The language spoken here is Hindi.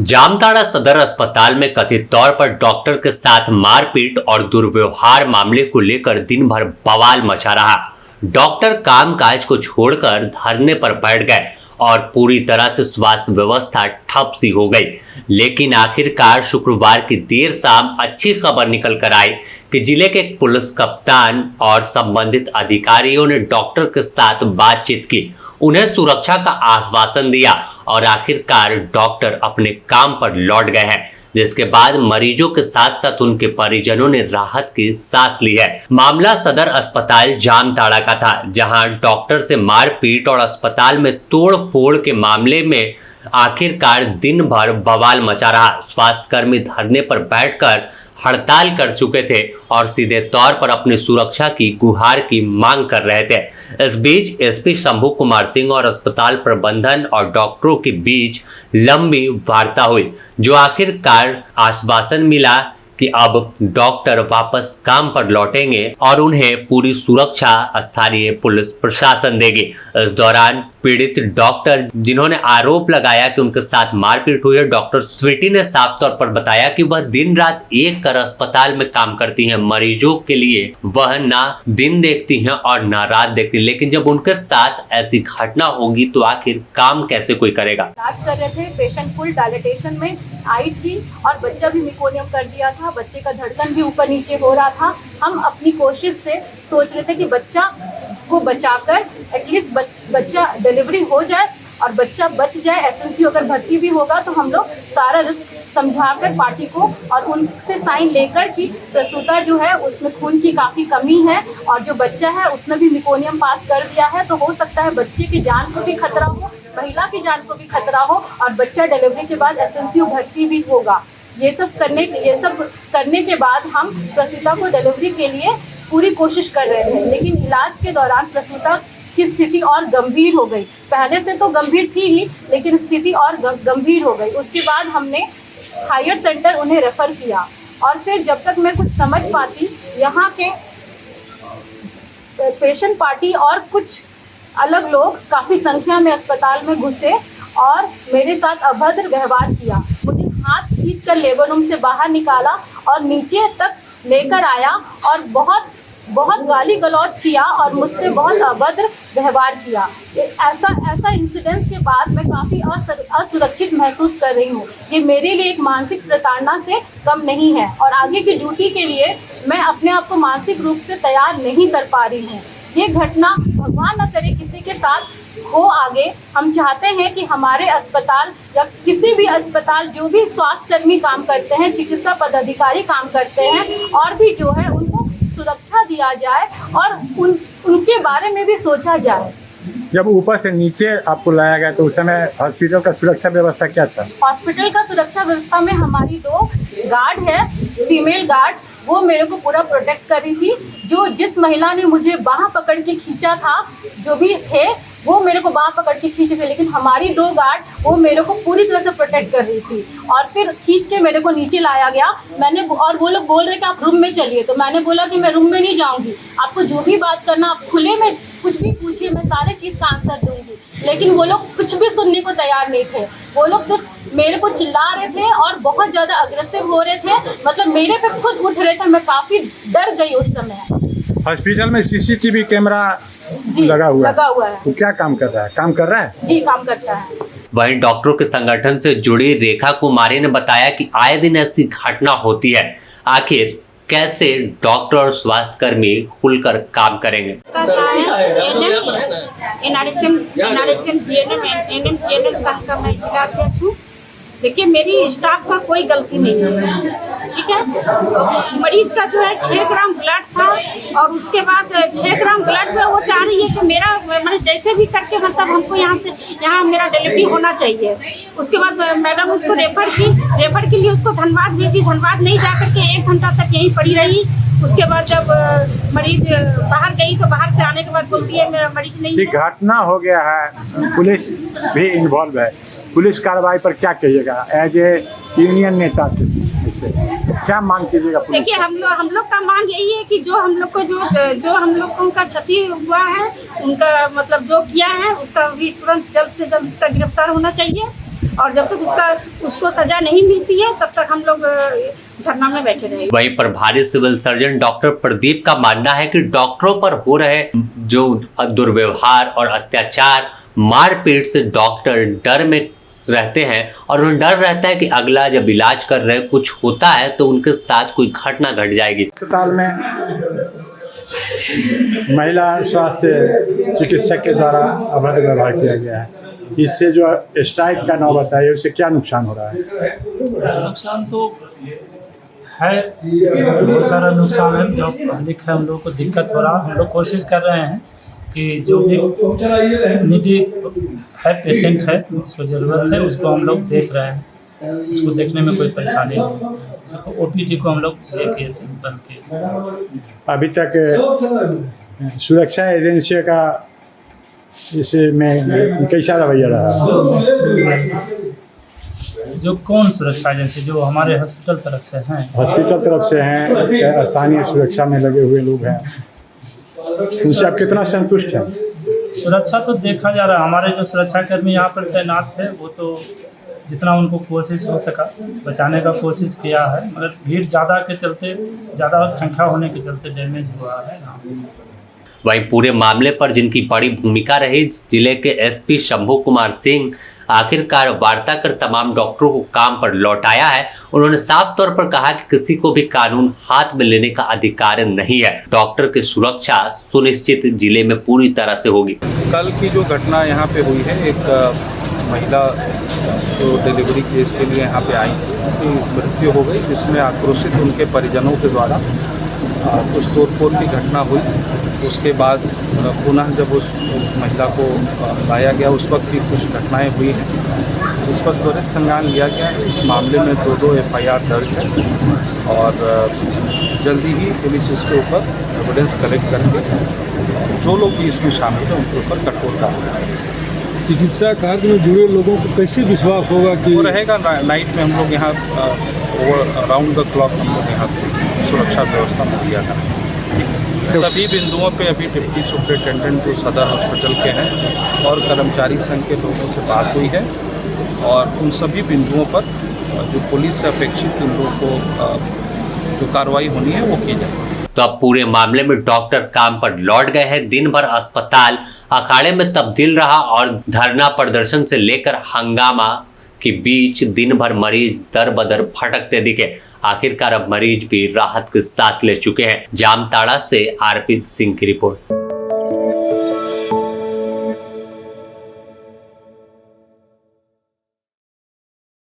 जामताड़ा सदर अस्पताल में कथित तौर पर डॉक्टर के साथ मारपीट और दुर्व्यवहार मामले को लेकर दिन भर बवाल मचा रहा। डॉक्टर कामकाज को छोड़कर धरने पर बैठ गए और पूरी तरह से स्वास्थ्य व्यवस्था ठप सी हो गई। लेकिन आखिरकार शुक्रवार की देर शाम अच्छी खबर निकल कर आई कि जिले के पुलिस कप्तान और संबंधित अधिकारियों ने डॉक्टर के साथ बातचीत की, उन्हें सुरक्षा का आश्वासन दिया और आखिरकार डॉक्टर अपने काम पर लौट गए हैं, जिसके बाद मरीजों के साथ साथ उनके परिजनों ने राहत की सांस ली है। मामला सदर अस्पताल जामताड़ा का था, जहां डॉक्टर से मारपीट और अस्पताल में तोड़फोड़ के मामले में आखिरकार दिन भर बवाल मचा रहा। स्वास्थ्यकर्मी धरने पर बैठकर हड़ताल कर चुके थे और सीधे तौर पर अपनी सुरक्षा की गुहार की मांग कर रहे थे। इस बीच एसपी शंभू कुमार सिंह और अस्पताल प्रबंधन और डॉक्टरों के बीच लंबी वार्ता हुई, जो आखिरकार आश्वासन मिला कि अब डॉक्टर वापस काम पर लौटेंगे और उन्हें पूरी सुरक्षा स्थानीय पुलिस प्रशासन देगी। इस दौरान पीड़ित डॉक्टर, जिन्होंने आरोप लगाया कि उनके साथ मारपीट हुई है, डॉक्टर स्वीटी ने साफ तौर पर बताया कि वह दिन रात एक कर अस्पताल में काम करती हैं। मरीजों के लिए वह ना दिन देखती हैं और ना रात देखती, लेकिन जब उनके साथ ऐसी घटना होगी तो आखिर काम कैसे कोई करेगा। इलाज कर रहे थे, पेशेंट फुल डायलिटेशन में आई थी और बच्चा भी मेकोनियम कर दिया था, बच्चे का धड़कन भी ऊपर नीचे हो रहा था। हम अपनी कोशिश से सोच रहे थे कि बच्चा को बचाकर एटलीस्ट बच्चा डिलीवरी हो जाए और बच्चा बच जाए। एसएनसी अगर भर्ती भी होगा तो हम लोग सारा रिस्क समझाकर पार्टी को और उनसे साइन लेकर कि प्रसूता जो है उसमें खून की काफ़ी कमी है और जो बच्चा है उसने भी मेकोनियम पास कर दिया है, तो हो सकता है बच्चे की जान को भी खतरा हो, महिला की जान को भी खतरा हो और बच्चा डिलीवरी के बाद एसएनसी भर्ती भी होगा। ये सब करने के बाद हम प्रसूता को डिलीवरी के लिए पूरी कोशिश कर रहे थे, लेकिन इलाज के दौरान प्रसूता की स्थिति और गंभीर हो गई। पहले से तो गंभीर थी ही, लेकिन स्थिति और गंभीर हो गई। उसके बाद हमने हायर सेंटर उन्हें रेफ़र किया और फिर जब तक मैं कुछ समझ पाती, यहाँ के पेशेंट पार्टी और कुछ अलग लोग काफ़ी संख्या में अस्पताल में घुसे और मेरे साथ अभद्र व्यवहार किया। मुझे हाथ खींचकर लेबर रूम से बाहर निकाला और नीचे तक लेकर आया और बहुत गाली गलौज किया और मुझसे बहुत अभद्र व्यवहार किया। ऐसा इंसिडेंस के बाद मैं काफ़ी असुरक्षित महसूस कर रही हूँ। ये मेरे लिए एक मानसिक प्रताड़ना से कम नहीं है और आगे की ड्यूटी के लिए मैं अपने आप को मानसिक रूप से तैयार नहीं कर पा रही हूँ। ये घटना भगवान न करे किसी के साथ हो आगे। हम चाहते हैं कि हमारे अस्पताल या किसी भी अस्पताल जो भी स्वास्थ्यकर्मी काम करते हैं, चिकित्सा पदाधिकारी काम करते हैं और भी जो है उनको सुरक्षा दिया जाए और उनके बारे में भी सोचा जाए। जब ऊपर से नीचे आपको लाया गया तो उस समय हॉस्पिटल का सुरक्षा व्यवस्था क्या था? हॉस्पिटल का सुरक्षा व्यवस्था में हमारी 2 गार्ड है, फीमेल गार्ड, वो मेरे को पूरा प्रोटेक्ट कर रही थी। जिस महिला ने मुझे बाँह पकड़ के खींचा था, जो भी थे वो मेरे को बाँह पकड़ के खींचे थे, लेकिन हमारी 2 गार्ड वो मेरे को पूरी तरह से प्रोटेक्ट कर रही थी और फिर खींच के मेरे को नीचे लाया गया। और वो लोग बोल रहे कि आप रूम में चलिए, तो मैंने बोला कि मैं रूम में नहीं जाऊंगी, आपको जो भी बात करना आप खुले में कुछ भी पूछिए, मैं सारे चीज़ का आंसर दूंगी। लेकिन वो लोग कुछ भी सुनने को तैयार नहीं थे। वो लोग सिर्फ मेरे को चिल्ला रहे थे और बहुत ज़्यादा अग्रेसिव हो रहे थे, मतलब मेरे पे खुद उठ रहे थे। मैं काफ़ी डर गई उस समय। हॉस्पिटल में सीसीटीवी कैमरा लगा हुआ है, तो क्या काम कर रहा है? काम कर रहा है जी, काम करता है। वहीं डॉक्टरों के संगठन से जुड़ी रेखा कुमारी ने बताया कि आए दिन ऐसी घटना होती है, आखिर कैसे डॉक्टर और स्वास्थ्यकर्मी खुलकर काम करेंगे। संघ का मैं जिला अध्यक्ष हूँ। देखिए, मेरी स्टाफ का कोई गलती नहीं है, ठीक है। मरीज का जो है 6 ग्राम ब्लड था और उसके बाद 6 ग्राम ब्लड में वो चाह रही है कि मेरा मतलब जैसे भी करके मतलब हमको यहाँ मेरा डिलीवरी होना चाहिए। उसके बाद मैडम उसको रेफ़र के लिए उसको धनबाद भेजी। धनबाद नहीं जा करके 1 घंटा तक यहीं पड़ी रही। उसके बाद जब मरीज बाहर गई तो बाहर से आने के बाद बोलती है मेरा मरीज नहीं है। घटना हो गया है, पुलिस भी इन्वॉल्व है, पुलिस कार्रवाई पर क्या कहिएगा एज ए यूनियन नेता? क्या मांग कीजिएगा? देखिए, हम लोग का मांग यही है कि जो हम लोग को उनका क्षति हुआ है, उनका मतलब जो किया है उसका भी तुरंत जल्द से जल्द गिरफ्तार होना चाहिए। और जब तक उसको सजा नहीं मिलती है तब तक हम लोग धरना में बैठे रहेंगे। वहीं प्रभारी सिविल सर्जन डॉक्टर प्रदीप का मानना है कि डॉक्टरों पर हो रहे जो दुर्व्यवहार और अत्याचार, मारपीट से डॉक्टर डर में रहते हैं और उन्हें डर रहता है कि अगला जब इलाज कर रहे कुछ होता है तो उनके साथ कोई घटना घट जाएगी। अस्पताल में महिला स्वास्थ्य चिकित्सक के द्वारा अभद्र व्यवहार किया गया है। इससे जो स्ट्राइक का नौबत है उससे क्या नुकसान हो रहा है? नुकसान तो है, बहुत सारा नुकसान है। जो पब्लिक है, हम लोग को दिक्कत हो रहा है। हम लोग कोशिश कर रहे हैं कि जो भी निडी है, पेशेंट है, उसको ज़रूरत है, उसको हम लोग देख रहे हैं। उसको देखने में कोई परेशानी नहीं, सबको OPD को हम लोग देखे बन के। अभी तक सुरक्षा एजेंसियों का इसमें कैसा रवैया रहा? जो कौन सुरक्षा एजेंसी? जो हमारे हॉस्पिटल तरफ से हैं। हॉस्पिटल तरफ से हैं, स्थानीय सुरक्षा में लगे हुए लोग हैं, उनसे आप कितना संतुष्ट हैं? सुरक्षा तो देखा जा रहा है। हमारे जो सुरक्षाकर्मी यहाँ पर तैनात थे वो तो जितना उनको कोशिश हो सका बचाने का कोशिश किया है, मगर भीड़ ज़्यादा के चलते, ज़्यादा संख्या होने के चलते डैमेज हुआ है। वहीं पूरे मामले पर जिनकी बड़ी भूमिका रही, जिले के SP शंभू कुमार सिंह आखिरकार वार्ता कर तमाम डॉक्टरों को काम पर लौटाया है। उन्होंने साफ तौर पर कहा कि किसी को भी कानून हाथ में लेने का अधिकार नहीं है। डॉक्टर की सुरक्षा सुनिश्चित जिले में पूरी तरह से होगी। कल की जो घटना यहाँ पे हुई है, एक महिला जो डिलीवरी केस के लिए यहाँ पे आई थी, उनकी मृत्यु हो गई, जिसमें आक्रोशित उनके परिजनों के द्वारा कुछ तोड़फोड़ की घटना हुई। उसके बाद पुनः जब उस महिला को लाया गया, उस वक्त भी कुछ घटनाएं हुई हैं। इस वक्त त्वरित संज्ञान लिया गया। इस मामले में 2 FIR दर्ज है और जल्दी ही पुलिस इसके ऊपर एविडेंस कलेक्ट करके जो लोग भी इसमें शामिल हैं उनके ऊपर कठोर कार्रवाई। चिकित्सा कार्य में जुड़े लोगों को कैसे विश्वास होगा कि वो रहेगा? नाइट में हम लोग यहाँ राउंड द क्लॉक हम लोग यहाँ सुरक्षा व्यवस्था मुहैया करें। सभी बिंदुओं पे अभी डिप्टी सुपरिटेंडेंट जो सदर हॉस्पिटल के हैं और कर्मचारी संघ के लोगों से बात हुई है और उन सभी बिंदुओं पर जो पुलिस से अपेक्षित इन लोगों को जो कार्रवाई होनी है वो की जाए। तो अब पूरे मामले में डॉक्टर काम पर लौट गए हैं। दिन भर अस्पताल अखाड़े में तब्दील रहा और धरना प्रदर्शन से लेकर हंगामा के बीच दिन भर मरीज दर बदर भटकते दिखे। आखिरकार अब मरीज भी राहत की सांस ले चुके हैं। जामताड़ा से RP सिंह की रिपोर्ट।